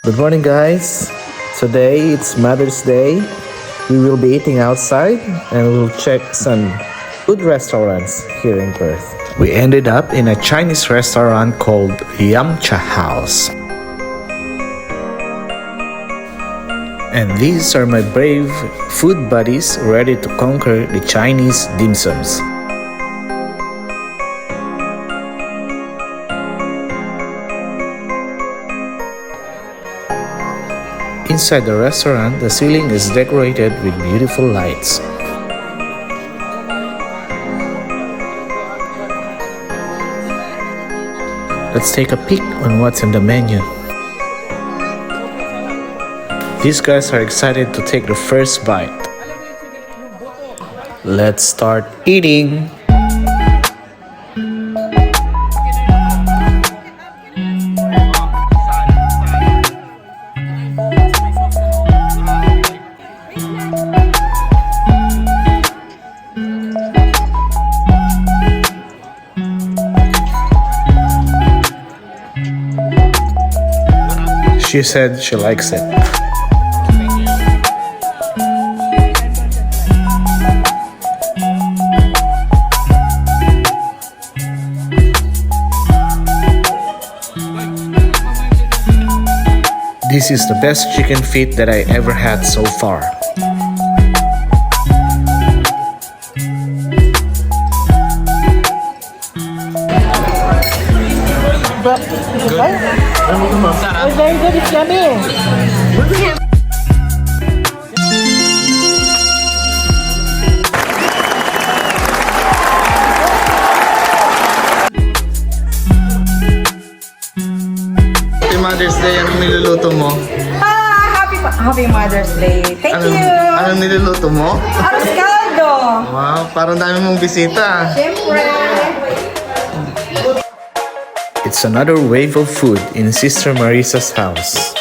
Good morning, guys. Today it's Mother's Day. We will be eating outside and we'll check some good restaurants here in Perth. We ended up in a Chinese restaurant called Yamcha House. And these are my brave food buddies ready to conquer the Chinese dim sums. Inside the restaurant, the ceiling is decorated with beautiful lights. Let's take a peek on what's in the menu. These guys are excited to take the first bite. Let's start eating! She said she likes it. This is the best chicken feet that I ever had so far. It's very good, it's yummy. Happy Mother's Day, anong niluluto mo? Happy Mother's Day. Thank you. Anong niluluto mo? Arroz caldo. Wow, parang dami mong bisita. Siyempre. It's another wave of food in Sister Marisa's house.